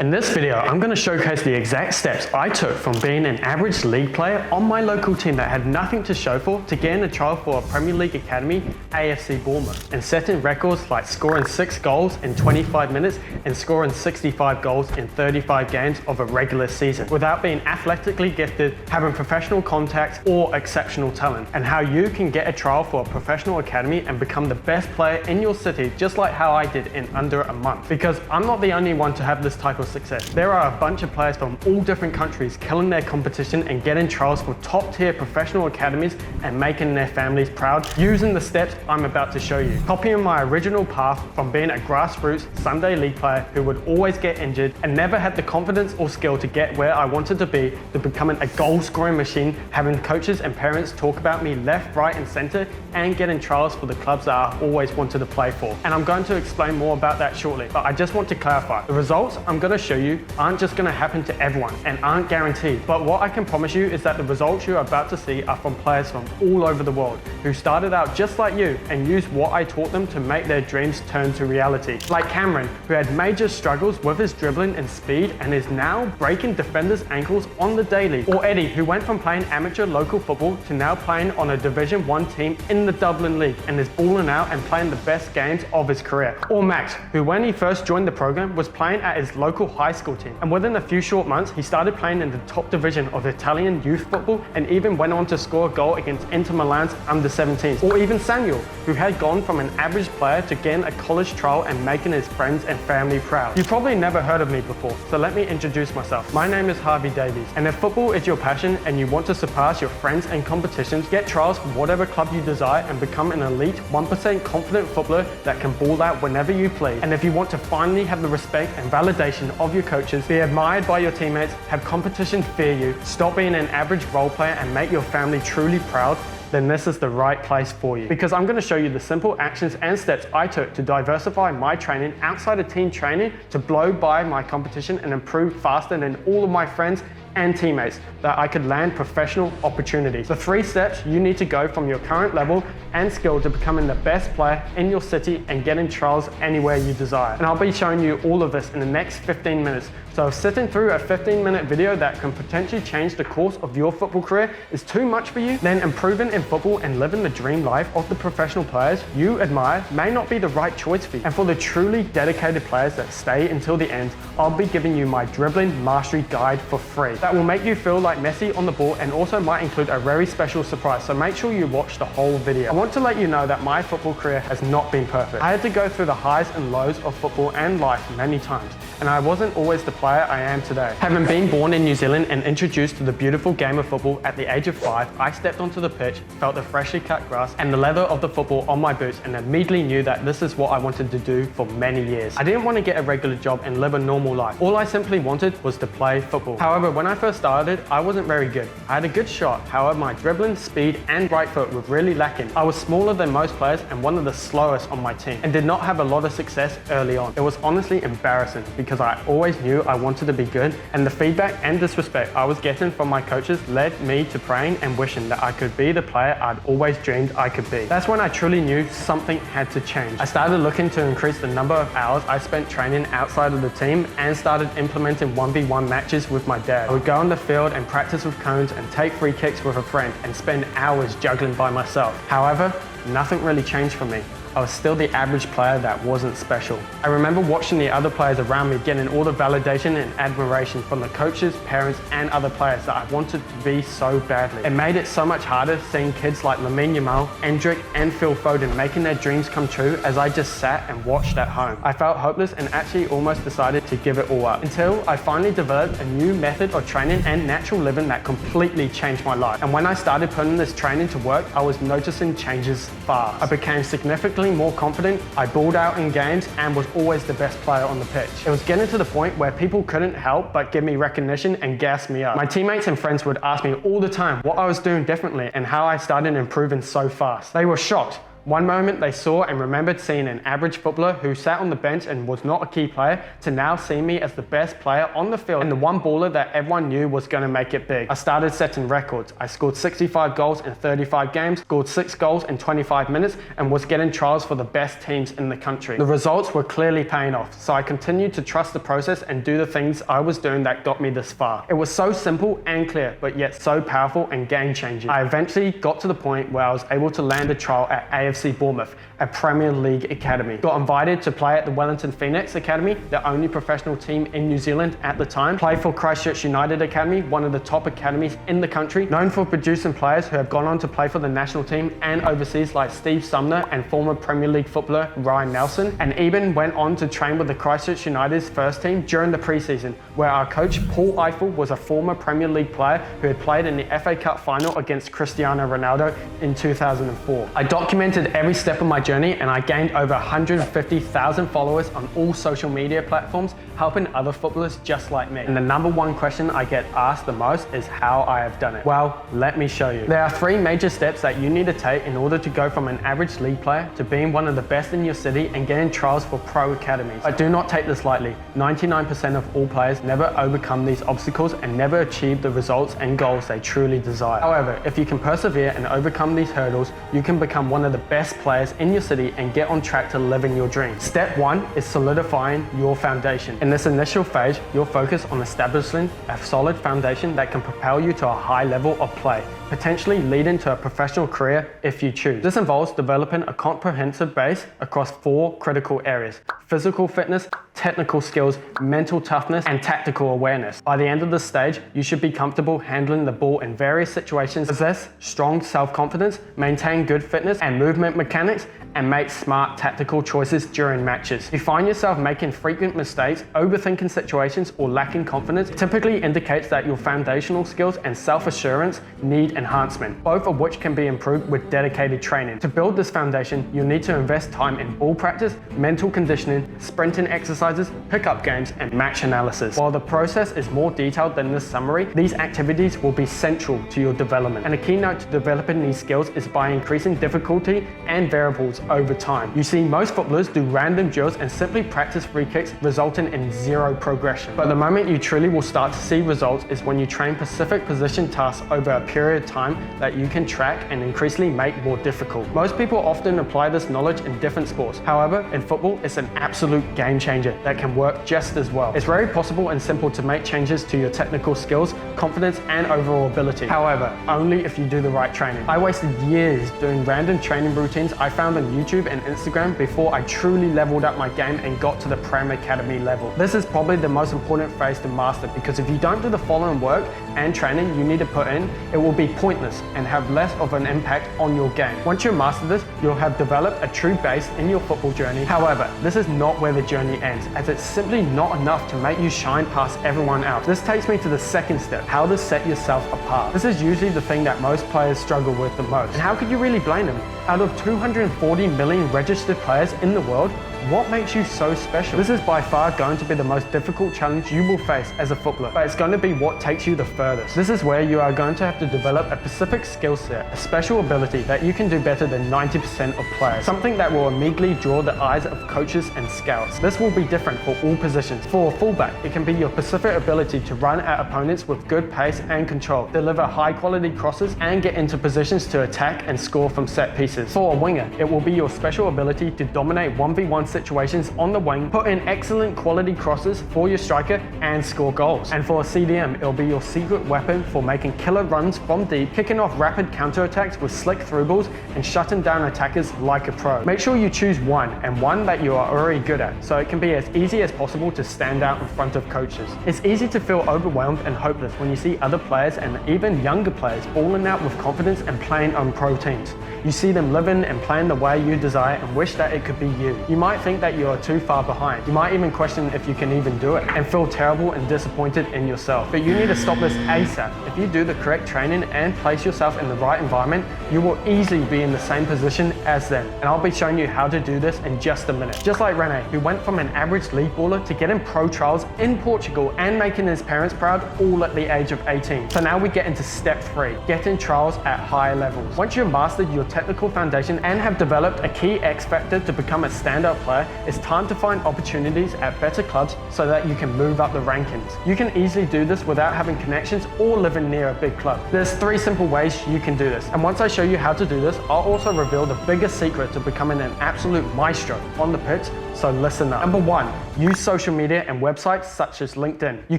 In this video, I'm going to showcase the exact steps I took from being an average league player on my local team that had nothing to show for to getting a trial for a Premier League academy, AFC Bournemouth, and setting records like scoring 6 goals in 25 minutes and scoring 65 goals in 35 games of a regular season without being athletically gifted, having professional contacts or exceptional talent, and how you can get a trial for a professional academy and become the best player in your city just like how I did in under a month. Because I'm not the only one to have this type of success. There are a bunch of players from all different countries killing their competition and getting trials for top tier professional academies and making their families proud using the steps I'm about to show you. Copying my original path from being a grassroots Sunday league player who would always get injured and never had the confidence or skill to get where I wanted to be, to becoming a goal scoring machine, having coaches and parents talk about me left, right and center, and getting trials for the clubs that I always wanted to play for. And I'm going to explain more about that shortly, but I just want to clarify, the results I'm going to show you aren't just going to happen to everyone and aren't guaranteed, but what I can promise you is that the results you're about to see are from players from all over the world who started out just like you and used what I taught them to make their dreams turn to reality. Like Cameron, who had major struggles with his dribbling and speed and is now breaking defenders' ankles on the daily. Or Eddie, who went from playing amateur local football to now playing on a Division 1 team in the Dublin League and is balling out and playing the best games of his career. Or Max, who when he first joined the program was playing at his local high school team, and within a few short months he started playing in the top division of Italian youth football and even went on to score a goal against Inter Milan's under-17s. Or even Samuel, who had gone from an average player to getting a college trial and making his friends and family proud. You've probably never heard of me before, so let me introduce myself. My name is Harvey Davies, and if football is your passion and you want to surpass your friends and competitions, get trials for whatever club you desire and become an elite 1% confident footballer that can ball out whenever you please. And if you want to finally have the respect and validation of your coaches, be admired by your teammates, have competition fear you, stop being an average role player and make your family truly proud, then this is the right place for you. Because I'm going to show you the simple actions and steps I took to diversify my training outside of team training to blow by my competition and improve faster than all of my friends and teammates that I could land professional opportunities. The 3 steps you need to go from your current level and skill to becoming the best player in your city and getting trials anywhere you desire. And I'll be showing you all of this in the next 15 minutes. So if sitting through a 15-minute video that can potentially change the course of your football career is too much for you, then improving in football and living the dream life of the professional players you admire may not be the right choice for you. And for the truly dedicated players that stay until the end, I'll be giving you my dribbling mastery guide for free. That will make you feel like Messi on the ball and also might include a very special surprise, so make sure you watch the whole video. I want to let you know that my football career has not been perfect. I had to go through the highs and lows of football and life many times, and I wasn't always the player I am today. Having been born in New Zealand and introduced to the beautiful game of football at the age of 5, I stepped onto the pitch, felt the freshly cut grass and the leather of the football on my boots and immediately knew that this is what I wanted to do for many years. I didn't want to get a regular job and live a normal life. All I simply wanted was to play football. However, when I first started, I wasn't very good. I had a good shot, however my dribbling, speed and right foot were really lacking. I was smaller than most players and one of the slowest on my team and did not have a lot of success early on. It was honestly embarrassing because I always knew I wanted to be good, and the feedback and disrespect I was getting from my coaches led me to praying and wishing that I could be the player I'd always dreamed I could be. That's when I truly knew something had to change. I started looking to increase the number of hours I spent training outside of the team and started implementing 1v1 matches with my dad. I would go on the field and practice with cones and take free kicks with a friend and spend hours juggling by myself. However, nothing really changed for me. I was still the average player that wasn't special. I remember watching the other players around me getting all the validation and admiration from the coaches, parents and other players that I wanted to be so badly. It made it so much harder seeing kids like Lamine Yamal, Endrick and Phil Foden making their dreams come true as I just sat and watched at home. I felt hopeless and actually almost decided to give it all up until I finally developed a new method of training and natural living that completely changed my life. And when I started putting this training to work, I was noticing changes fast. I became significantly more confident, I balled out in games and was always the best player on the pitch. It was getting to the point where people couldn't help but give me recognition and gas me up. My teammates and friends would ask me all the time what I was doing differently and how I started improving so fast. They were shocked. One moment they saw and remembered seeing an average footballer who sat on the bench and was not a key player, to now see me as the best player on the field and the one baller that everyone knew was going to make it big. I started setting records. I scored 65 goals in 35 games, scored 6 goals in 25 minutes, and was getting trials for the best teams in the country. The results were clearly paying off, so I continued to trust the process and do the things I was doing that got me this far. It was so simple and clear, but yet so powerful and game-changing. I eventually got to the point where I was able to land a trial at AFC Bournemouth, a Premier League academy. Got invited to play at the Wellington Phoenix Academy, the only professional team in New Zealand at the time. Played for Christchurch United Academy, one of the top academies in the country, known for producing players who have gone on to play for the national team and overseas like Steve Sumner and former Premier League footballer Ryan Nelson, and even went on to train with the Christchurch United's first team during the pre-season, where our coach Paul Eiffel was a former Premier League player who had played in the FA Cup final against Cristiano Ronaldo in 2004. I documented every step of my journey and I gained over 150,000 followers on all social media platforms, helping other footballers just like me. And the number one question I get asked the most is how I have done it. Well, let me show you. There are 3 major steps that you need to take in order to go from an average league player to being one of the best in your city and getting trials for pro academies. But do not take this lightly. 99% of all players never overcome these obstacles and never achieve the results and goals they truly desire. However, if you can persevere and overcome these hurdles, you can become one of the best players in your city and get on track to living your dream. Step 1 is solidifying your foundation. In this initial phase, you'll focus on establishing a solid foundation that can propel you to a high level of play, potentially leading to a professional career if you choose. This involves developing a comprehensive base across 4 critical areas: physical fitness, technical skills, mental toughness, and tactical awareness. By the end of this stage, you should be comfortable handling the ball in various situations, possess strong self-confidence, maintain good fitness and movement mechanics, and make smart tactical choices during matches. If you find yourself making frequent mistakes, overthinking situations, or lacking confidence, it typically indicates that your foundational skills and self-assurance need enhancement, both of which can be improved with dedicated training. To build this foundation, you'll need to invest time in ball practice, mental conditioning, sprinting exercises, pickup games, and match analysis. While the process is more detailed than this summary, these activities will be central to your development. And a keynote to developing these skills is by increasing difficulty and variables over time. You see, most footballers do random drills and simply practice free kicks, resulting in 0 progression. But the moment you truly will start to see results is when you train specific position tasks over a period of time that you can track and increasingly make more difficult. Most people often apply this knowledge in different sports. However, in football, it's an absolute game changer that can work just as well. It's very possible and simple to make changes to your technical skills, confidence, and overall ability. However, only if you do the right training. I wasted years doing random training routines I found on YouTube and Instagram before I truly leveled up my game and got to the Prem Academy level. This is probably the most important phase to master, because if you don't do the following work and training you need to put in, it will be pointless and have less of an impact on your game. Once you master this, you'll have developed a true base in your football journey. However, this is not where the journey ends, as it's simply not enough to make you shine past everyone else. This takes me to the second step: how to set yourself apart. This is usually the thing that most players struggle with the most. And how could you really blame them? Out of 240 million registered players in the world, what makes you so special? This is by far going to be the most difficult challenge you will face as a footballer, but it's going to be what takes you the furthest. This is where you are going to have to develop a specific skill set, a special ability that you can do better than 90% of players, something that will immediately draw the eyes of coaches and scouts. This will be different for all positions. For a fullback, it can be your specific ability to run at opponents with good pace and control, deliver high quality crosses, and get into positions to attack and score from set pieces. For a winger, it will be your special ability to dominate 1v1 situations on the wing, put in excellent quality crosses for your striker, and score goals. And for a CDM, it'll be your secret weapon for making killer runs from deep, kicking off rapid counterattacks with slick through balls, and shutting down attackers like a pro. Make sure you choose one, and one that you are already good at, so it can be as easy as possible to stand out in front of coaches. It's easy to feel overwhelmed and hopeless when you see other players and even younger players balling out with confidence and playing on pro teams. You see them living and playing the way you desire and wish that it could be you. You might think that you are too far behind. You might even question if you can even do it and feel terrible and disappointed in yourself. But you need to stop this ASAP. If you do the correct training and place yourself in the right environment, you will easily be in the same position as them. And I'll be showing you how to do this in just a minute. Just like Rene, who went from an average league baller to getting pro trials in Portugal and making his parents proud all at the age of 18. So now we get into step 3, getting trials at higher levels. Once you've mastered your technical foundation and have developed a key X factor to become a standout player, it's time to find opportunities at better clubs so that you can move up the rankings. You can easily do this without having connections or living near a big club. There's 3 simple ways you can do this. And once I show you how to do this, I'll also reveal the biggest secret to becoming an absolute maestro on the pitch, so listen up. Number 1, use social media and websites such as LinkedIn. You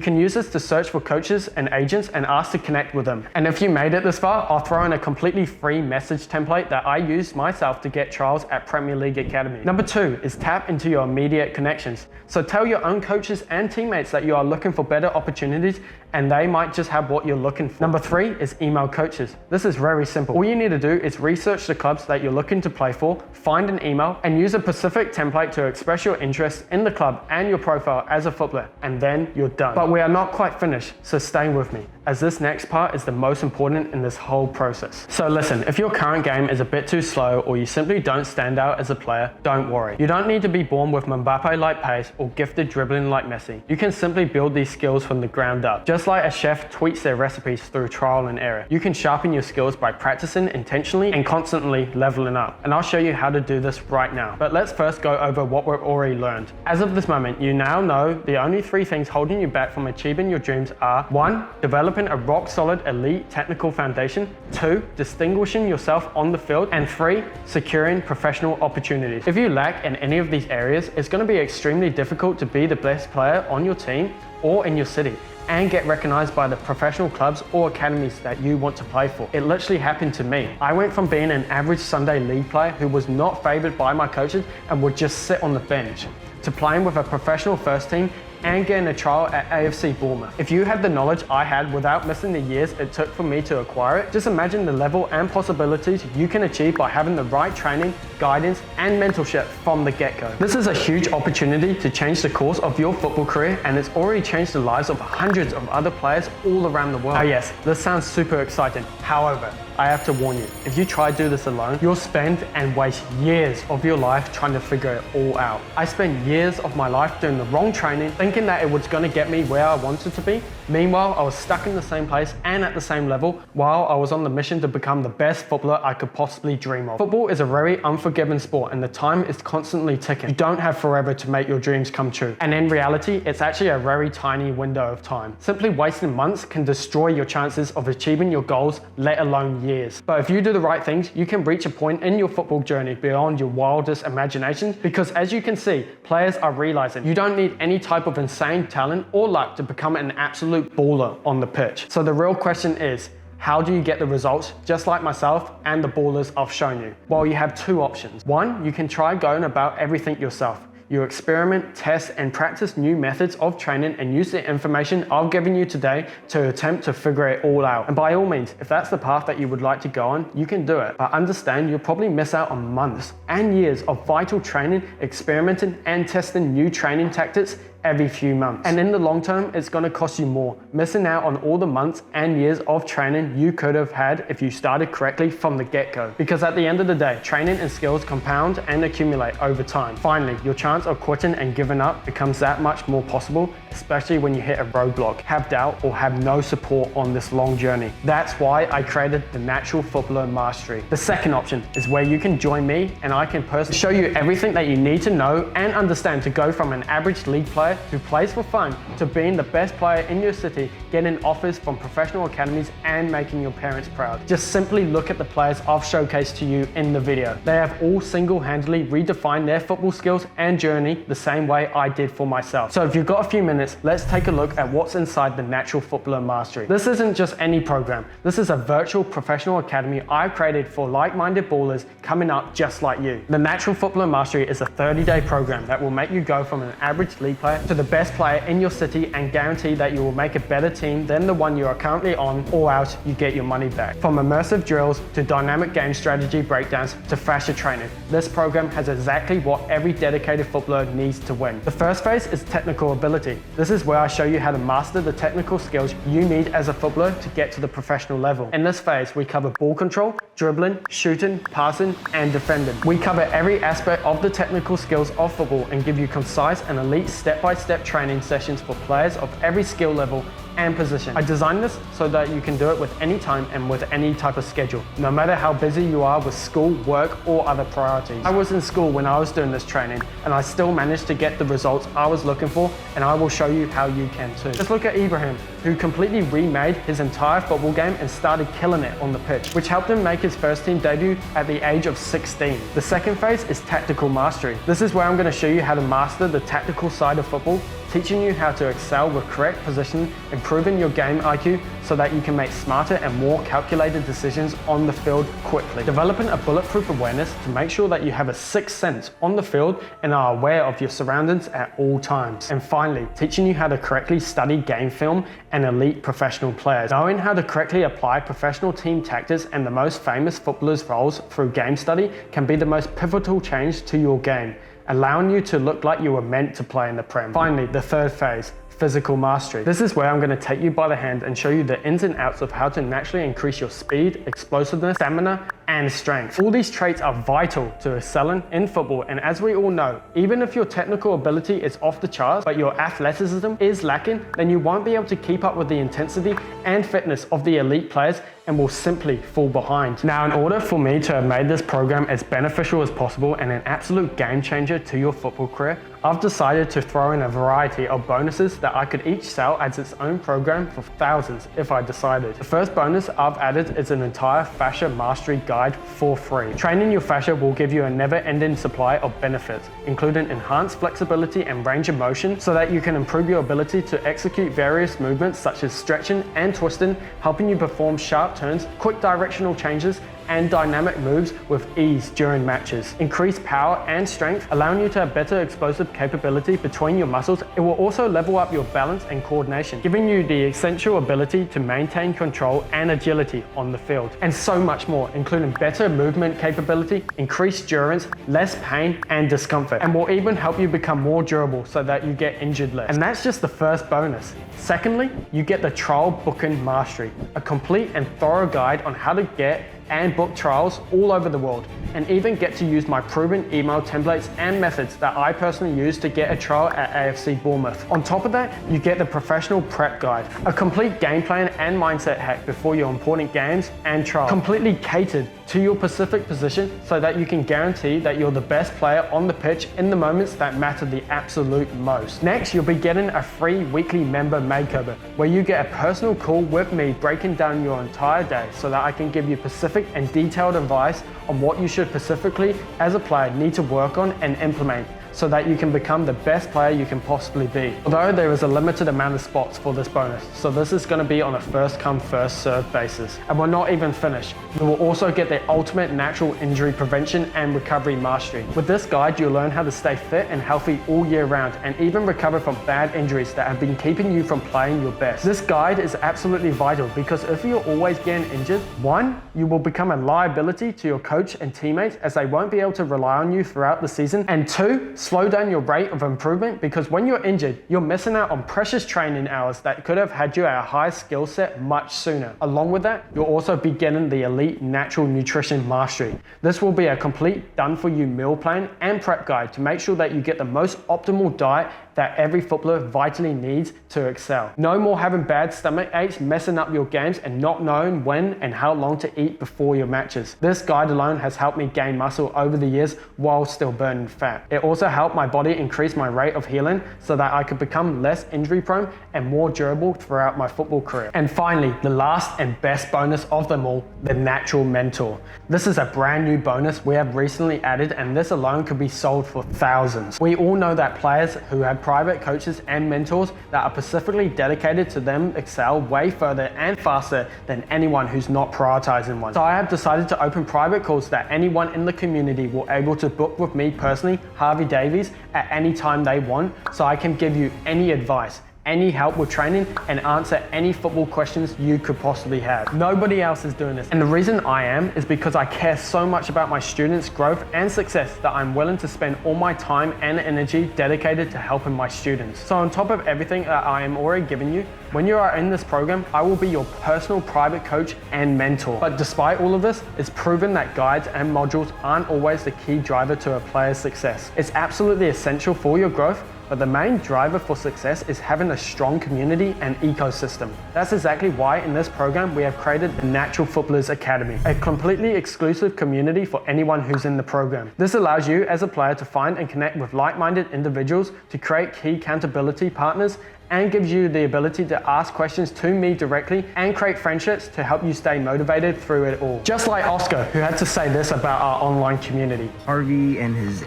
can use this to search for coaches and agents and ask to connect with them. And if you made it this far, I'll throw in a completely free message template that I use myself to get trials at Premier League Academy. Number 2 is tap into your immediate connections. So tell your own coaches and teammates that you are looking for better opportunities and they might just have what you're looking for. Number 3 is email coaches. This is very simple. All you need to do is research the clubs that you're looking to play for, find an email, and use a specific template to express your interest in the club and your profile as a footballer, and then you're done. But we are not quite finished, so stay with me, as this next part is the most important in this whole process. So listen, if your current game is a bit too slow or you simply don't stand out as a player, don't worry. You don't need to be born with Mbappe-like pace or gifted dribbling like Messi. You can simply build these skills from the ground up. Just like a chef tweaks their recipes through trial and error, you can sharpen your skills by practicing intentionally and constantly leveling up. And I'll show you how to do this right now. But let's first go over what we've already learned. As of this moment, you now know the only 3 things holding you back from achieving your dreams are: 1, developing a rock-solid elite technical foundation; 2, distinguishing yourself on the field; and 3, securing professional opportunities. If you lack in any of these areas, it's going to be extremely difficult to be the best player on your team or in your city and get recognized by the professional clubs or academies that you want to play for. It literally happened to me. I went from being an average Sunday league player who was not favored by my coaches and would just sit on the bench, to playing with a professional first team and getting a trial at AFC Bournemouth. If you had the knowledge I had without missing the years it took for me to acquire it, just imagine the level and possibilities you can achieve by having the right training, guidance, and mentorship from the get-go. This is a huge opportunity to change the course of your football career, and it's already changed the lives of hundreds of other players all around the world. Oh yes, this sounds super exciting. However, I have to warn you, if you try to do this alone, you'll spend and waste years of your life trying to figure it all out. I spent years of my life doing the wrong training, thinking that it was going to get me where I wanted to be. Meanwhile, I was stuck in the same place and at the same level while I was on the mission to become the best footballer I could possibly dream of. Football is a very unforgiving sport and the time is constantly ticking. You don't have forever to make your dreams come true. And in reality, it's actually a very tiny window of time. Simply wasting months can destroy your chances of achieving your goals, let alone years. But if you do the right things, you can reach a point in your football journey beyond your wildest imaginations, because as you can see, players are realizing you don't need any type of insane talent or luck to become an absolute baller on the pitch. So the real question is, how do you get the results just like myself and the ballers I've shown you? Well, you have 2 options. 1, you can try going about everything yourself. You experiment, test, and practice new methods of training and use the information I've given you today to attempt to figure it all out. And by all means, if that's the path that you would like to go on, you can do it. But understand you'll probably miss out on months and years of vital training, experimenting, and testing new training tactics every few months. And in the long term, it's going to cost you more, missing out on all the months and years of training you could have had if you started correctly from the get-go. Because at the end of the day, training and skills compound and accumulate over time. Finally, your chance of quitting and giving up becomes that much more possible, especially when you hit a roadblock, have doubt, or have no support on this long journey. That's why I created the Natural Footballer Mastery. The second option is where you can join me and I can personally show you everything that you need to know and understand to go from an average league player who plays for fun to being the best player in your city, getting offers from professional academies and making your parents proud. Just simply look at the players I've showcased to you in the video. They have all single-handedly redefined their football skills and journey the same way I did for myself. So if you've got a few minutes, let's take a look at what's inside the Natural Footballer Mastery. This isn't just any program. This is a virtual professional academy I've created for like-minded ballers coming up just like you. The Natural Footballer Mastery is a 30-day program that will make you go from an average league player player to the best player in your city and guarantee that you will make a better team than the one you are currently on, or else you get your money back. From immersive drills to dynamic game strategy breakdowns to fascia training, this program has exactly what every dedicated footballer needs to win. The first phase is technical ability. This is where I show you how to master the technical skills you need as a footballer to get to the professional level. In this phase, we cover ball control, dribbling, shooting, passing, and defending. We cover every aspect of the technical skills of football and give you concise and elite step-by-step training sessions for players of every skill level and position. I designed this so that you can do it with any time and with any type of schedule, no matter how busy you are with school, work, or other priorities. I was in school when I was doing this training, and I still managed to get the results I was looking for, and I will show you how you can too. Just look at Ibrahim, who completely remade his entire football game and started killing it on the pitch, which helped him make his first team debut at the age of 16. The second phase is tactical mastery. This is where I'm going to show you how to master the tactical side of football, teaching you how to excel with correct positioning, improving your game IQ so that you can make smarter and more calculated decisions on the field quickly. Developing a bulletproof awareness to make sure that you have a sixth sense on the field and are aware of your surroundings at all times. And finally, teaching you how to correctly study game film and elite professional players. Knowing how to correctly apply professional team tactics and the most famous footballers' roles through game study can be the most pivotal change to your game, allowing you to look like you were meant to play in the Prem. Finally, the third phase, physical mastery. This is where I'm going to take you by the hand and show you the ins and outs of how to naturally increase your speed, explosiveness, stamina, and strength. All these traits are vital to excelling in football, and as we all know, even if your technical ability is off the charts, but your athleticism is lacking, then you won't be able to keep up with the intensity and fitness of the elite players and will simply fall behind. Now, in order for me to have made this program as beneficial as possible and an absolute game changer to your football career, I've decided to throw in a variety of bonuses that I could each sell as its own program for thousands if I decided. The first bonus I've added is an entire fascia mastery guide for free. Training your fascia will give you a never-ending supply of benefits, including enhanced flexibility and range of motion so that you can improve your ability to execute various movements such as stretching and twisting, helping you perform sharp turns, quick directional changes, and dynamic moves with ease during matches. Increase power and strength, allowing you to have better explosive capability between your muscles. It will also level up your balance and coordination, giving you the essential ability to maintain control and agility on the field. And so much more, including better movement capability, increased endurance, less pain and discomfort, and will even help you become more durable so that you get injured less. And that's just the first bonus. Secondly, you get the trial booking mastery, a complete and thorough guide on how to get and book trials all over the world, and even get to use my proven email templates and methods that I personally use to get a trial at AFC Bournemouth. On top of that, you get the professional prep guide, a complete game plan and mindset hack before your important games and trials, completely catered to your specific position so that you can guarantee that you're the best player on the pitch in the moments that matter the absolute most. Next, you'll be getting a free weekly member makeover where you get a personal call with me breaking down your entire day so that I can give you specific and detailed advice on what you should specifically as a player need to work on and implement so that you can become the best player you can possibly be. Although there is a limited amount of spots for this bonus, so this is going to be on a first come first served basis. And we're not even finished. You will also get the ultimate natural injury prevention and recovery mastery. With this guide, you'll learn how to stay fit and healthy all year round and even recover from bad injuries that have been keeping you from playing your best. This guide is absolutely vital because if you're always getting injured, one, you will become a liability to your coach and teammates as they won't be able to rely on you throughout the season, and two, slow down your rate of improvement because when you're injured, you're missing out on precious training hours that could have had you at a high skill set much sooner. Along with that, you'll also be getting the elite natural nutrition mastery. This will be a complete done-for-you meal plan and prep guide to make sure that you get the most optimal diet that every footballer vitally needs to excel. No more having bad stomach aches, messing up your games, and not knowing when and how long to eat before your matches. This guide alone has helped me gain muscle over the years while still burning fat. It also helped my body increase my rate of healing so that I could become less injury prone and more durable throughout my football career. And finally, the last and best bonus of them all, the natural mentor. This is a brand new bonus we have recently added, and this alone could be sold for thousands. We all know that players who have private coaches and mentors that are specifically dedicated to them excel way further and faster than anyone who's not prioritizing one. So I have decided to open private calls that anyone in the community will be able to book with me personally, Harvey Davies, at any time they want, so I can give you any advice, any help with training, and answer any football questions you could possibly have. Nobody else is doing this. And the reason I am is because I care so much about my students' growth and success that I'm willing to spend all my time and energy dedicated to helping my students. So on top of everything that I am already giving you, when you are in this program, I will be your personal private coach and mentor. But despite all of this, it's proven that guides and modules aren't always the key driver to a player's success. It's absolutely essential for your growth, but the main driver for success is having a strong community and ecosystem. That's exactly why in this program we have created the Natural Footballers Academy, a completely exclusive community for anyone who's in the program. This allows you as a player to find and connect with like-minded individuals to create key accountability partners, and gives you the ability to ask questions to me directly and create friendships to help you stay motivated through it all. Just like Oscar, who had to say this about our online community. Harvey and his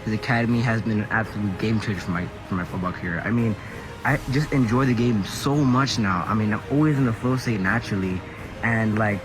academy has been an absolute game changer for my football career. I mean, I just enjoy the game so much now. I mean, I'm always in the flow state naturally, and like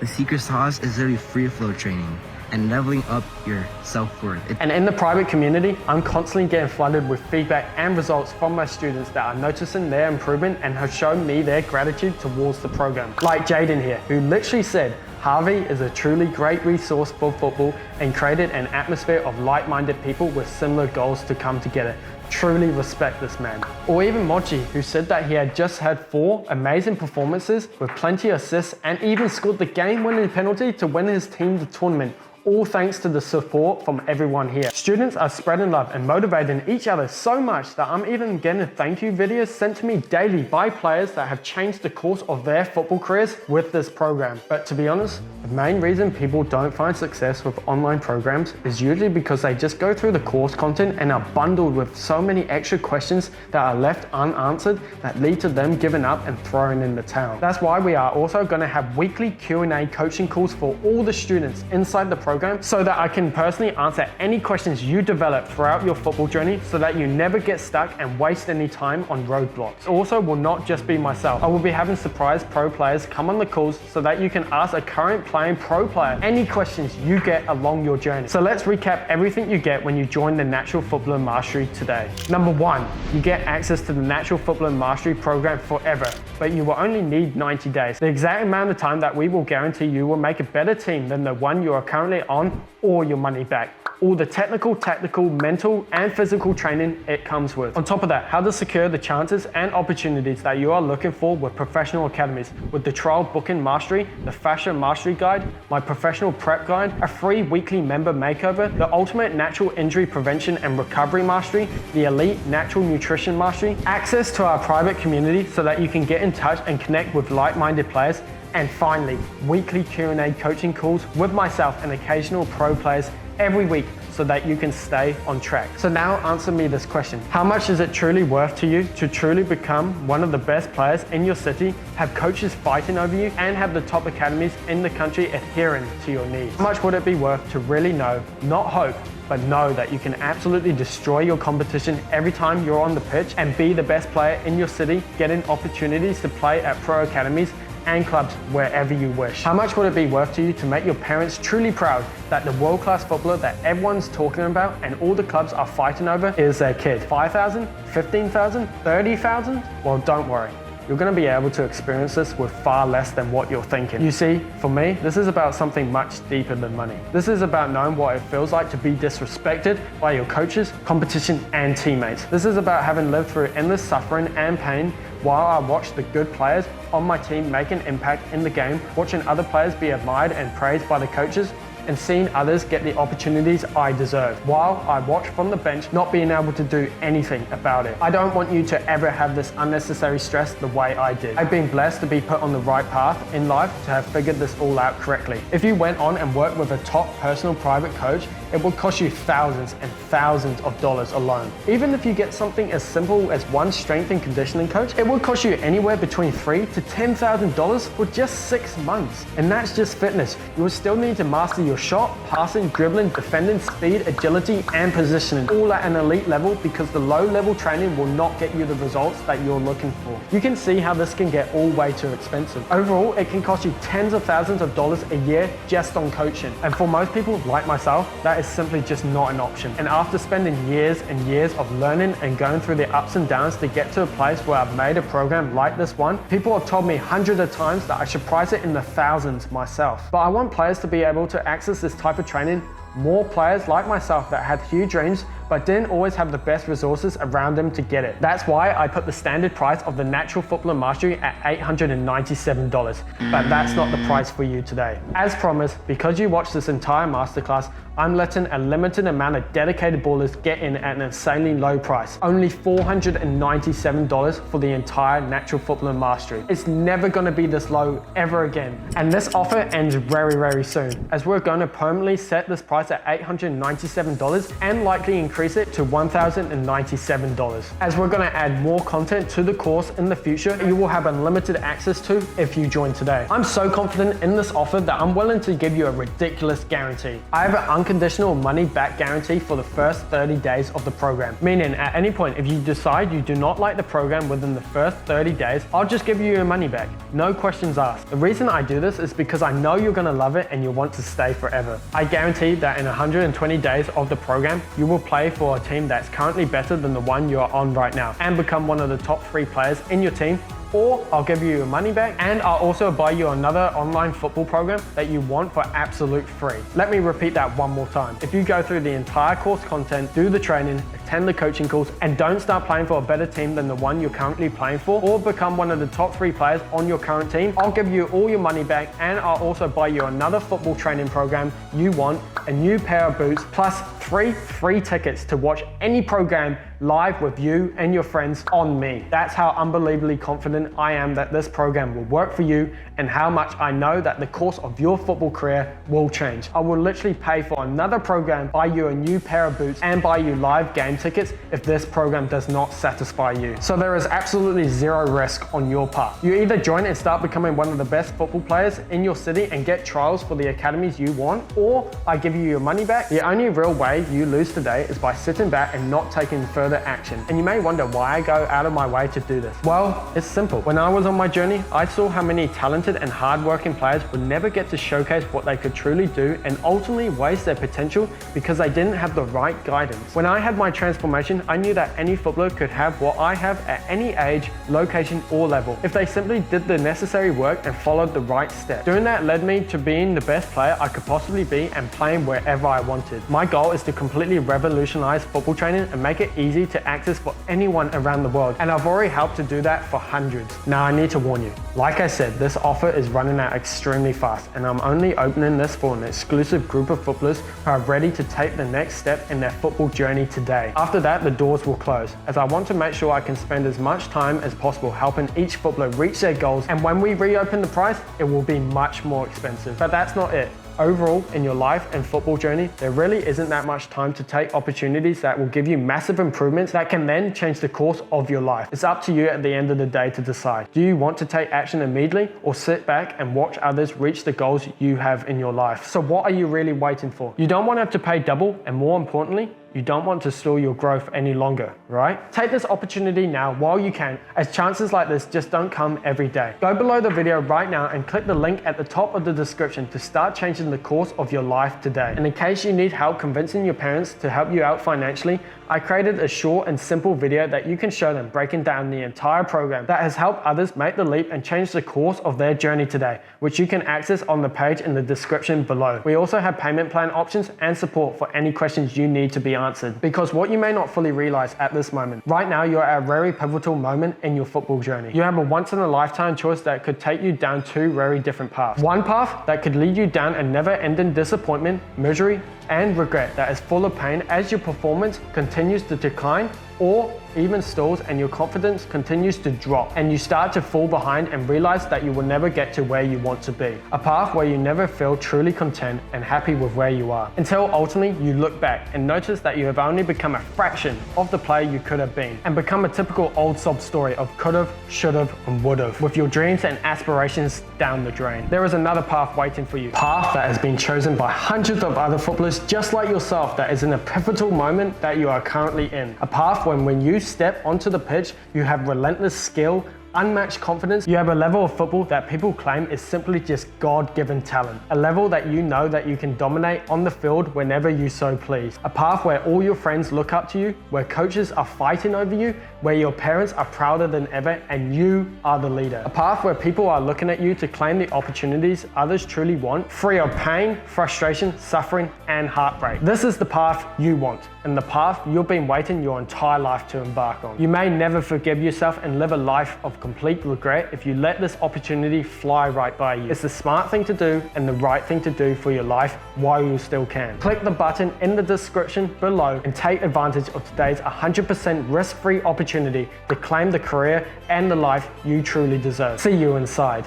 the secret sauce is literally free flow training and leveling up your self-worth. And in the private community, I'm constantly getting flooded with feedback and results from my students that are noticing their improvement and have shown me their gratitude towards the program. Like Jaden here, who literally said, Harvey is a truly great resource for football and created an atmosphere of like-minded people with similar goals to come together. Truly respect this man. Or even Mochi, who said that he had just had 4 amazing performances with plenty of assists and even scored the game-winning penalty to win his team the tournament. All thanks to the support from everyone here. Students are spreading love and motivating each other so much that I'm even getting thank you videos sent to me daily by players that have changed the course of their football careers with this program. But to be honest, the main reason people don't find success with online programs is usually because they just go through the course content and are bundled with so many extra questions that are left unanswered that lead to them giving up and throwing in the towel. That's why we are also going to have weekly Q&A coaching calls for all the students inside the program, so that I can personally answer any questions you develop throughout your football journey, so that you never get stuck and waste any time on roadblocks. Also, will not just be myself. I will be having surprise pro players come on the calls so that you can ask a current playing pro player any questions you get along your journey. So let's recap everything you get when you join the Natural Footballer Mastery today. Number 1, you get access to the Natural Footballer Mastery program forever, but you will only need 90 days. The exact amount of time that we will guarantee you will make a better team than the one you are currently on, or your money back. All the technical, tactical, mental, and physical training it comes with. On top of that, how to secure the chances and opportunities that you are looking for with professional academies, with the trial booking mastery, the fascia mastery guide, my professional prep guide, a free weekly member makeover, the ultimate natural injury prevention and recovery mastery, the elite natural nutrition mastery, access to our private community so that you can get in touch and connect with like-minded players, and finally, weekly Q&A coaching calls with myself and occasional pro players every week so that you can stay on track. So now answer me this question. How much is it truly worth to you to truly become one of the best players in your city, have coaches fighting over you, and have the top academies in the country adhering to your needs? How much would it be worth to really know, not hope, but know that you can absolutely destroy your competition every time you're on the pitch and be the best player in your city, getting opportunities to play at pro academies and clubs wherever you wish? How much would it be worth to you to make your parents truly proud that the world-class footballer that everyone's talking about and all the clubs are fighting over is their kid? 5,000? 15,000? 30,000? Well, don't worry. You're going to be able to experience this with far less than what you're thinking. You see, for me, this is about something much deeper than money. This is about knowing what it feels like to be disrespected by your coaches, competition, and teammates. This is about having lived through endless suffering and pain while I watch the good players on my team make an impact in the game, watching other players be admired and praised by the coaches, and seeing others get the opportunities I deserve, while I watch from the bench not being able to do anything about it. I don't want you to ever have this unnecessary stress the way I did. I've been blessed to be put on the right path in life to have figured this all out correctly. If you went on and worked with a top personal private coach it will cost you thousands and thousands of dollars alone. Even if you get something as simple as one strength and conditioning coach, it will cost you anywhere between $3,000 to $10,000 for just 6 months. And that's just fitness. You will still need to master your shot, passing, dribbling, defending, speed, agility, and positioning, all at an elite level, because the low level training will not get you the results that you're looking for. You can see how this can get all way too expensive. Overall, it can cost you tens of thousands of dollars a year just on coaching. And for most people like myself, that is simply just not an option. And after spending years and years of learning and going through the ups and downs to get to a place where I've made a program like this one, people have told me hundreds of times that I should price it in the thousands myself. But I want players to be able to access this type of training, more players like myself that had huge dreams but didn't always have the best resources around them to get it. That's why I put the standard price of the Natural Footballer Mastery at $897, but that's not the price for you today. As promised, because you watched this entire masterclass, I'm letting a limited amount of dedicated ballers get in at an insanely low price. Only $497 for the entire Natural Footballer Mastery. It's never gonna be this low ever again. And this offer ends very, very soon, as we're gonna permanently set this price at $897 and likely increase it to $1,097. As we're gonna add more content to the course in the future, you will have unlimited access to if you join today. I'm so confident in this offer that I'm willing to give you a ridiculous guarantee. I have an unconditional money back guarantee for the first 30 days of the program, meaning at any point if you decide you do not like the program within the first 30 days, I'll just give you your money back, no questions asked. The reason I do this is because I know you're gonna love it and you'll want to stay forever. I guarantee that in 120 days of the program, you will play for a team that's currently better than the one you're on right now and become one of the top 3 players in your team, or I'll give you your money back and I'll also buy you another online football program that you want for absolute free. Let me repeat that one more time. If you go through the entire course content, do the training, attend the coaching calls, and don't start playing for a better team than the one you're currently playing for, or become one of the top 3 players on your current team, I'll give you all your money back and I'll also buy you another football training program you want, a new pair of boots, plus 3 free tickets to watch any program live with you and your friends on me. That's how unbelievably confident I am that this program will work for you and how much I know that the course of your football career will change. I will literally pay for another program, buy you a new pair of boots, and buy you live game tickets if this program does not satisfy you. So there is absolutely zero risk on your part. You either join and start becoming one of the best football players in your city and get trials for the academies you want, or I give you your money back. The only real way you lose today is by sitting back and not taking further action. And you may wonder why I go out of my way to do this. Well, it's simple. When I was on my journey, I saw how many talented and hardworking players would never get to showcase what they could truly do and ultimately waste their potential because they didn't have the right guidance. When I had my transformation, I knew that any footballer could have what I have at any age, location, or level if they simply did the necessary work and followed the right steps. Doing that led me to being the best player I could possibly be and playing wherever I wanted. My goal is to completely revolutionize football training and make it easy to access for anyone around the world, and I've already helped to do that for hundreds. Now I need to warn you, like I said, this offer is running out extremely fast, and I'm only opening this for an exclusive group of footballers who are ready to take the next step in their football journey today. After that, the doors will close, as I want to make sure I can spend as much time as possible helping each footballer reach their goals, and when we reopen the price, it will be much more expensive. But that's not it. Overall, in your life and football journey, there really isn't that much time to take opportunities that will give you massive improvements that can then change the course of your life. It's up to you at the end of the day to decide. Do you want to take action immediately or sit back and watch others reach the goals you have in your life? So what are you really waiting for? You don't want to have to pay double, and more importantly, you don't want to stall your growth any longer, right? Take this opportunity now while you can, as chances like this just don't come every day. Go below the video right now and click the link at the top of the description to start changing the course of your life today. And in case you need help convincing your parents to help you out financially, I created a short and simple video that you can show them breaking down the entire program that has helped others make the leap and change the course of their journey today, which you can access on the page in the description below. We also have payment plan options and support for any questions you need to be answered. Because what you may not fully realize at this moment, right now you're at a very pivotal moment in your football journey. You have a once in a lifetime choice that could take you down 2 very different paths. One path that could lead you down a never ending disappointment, misery, and regret that is full of pain as your performance continues to decline, or even stalls and your confidence continues to drop and you start to fall behind and realize that you will never get to where you want to be. A path where you never feel truly content and happy with where you are. Until ultimately you look back and notice that you have only become a fraction of the player you could have been and become a typical old sob story of could've, should've, and would've, with your dreams and aspirations down the drain. There is another path waiting for you. Path that has been chosen by hundreds of other footballers just like yourself that is in a pivotal moment that you are currently in. A path when you step onto the pitch, you have relentless skill, unmatched confidence, you have a level of football that people claim is simply just God-given talent. A level that you know that you can dominate on the field whenever you so please. A path where all your friends look up to you, where coaches are fighting over you, where your parents are prouder than ever and you are the leader. A path where people are looking at you to claim the opportunities others truly want, free of pain, frustration, suffering, and heartbreak. This is the path you want and the path you've been waiting your entire life to embark on. You may never forgive yourself and live a life of complete regret if you let this opportunity fly right by you. It's the smart thing to do and the right thing to do for your life while you still can. Click the button in the description below and take advantage of today's 100% risk-free opportunity to claim the career and the life you truly deserve. See you inside.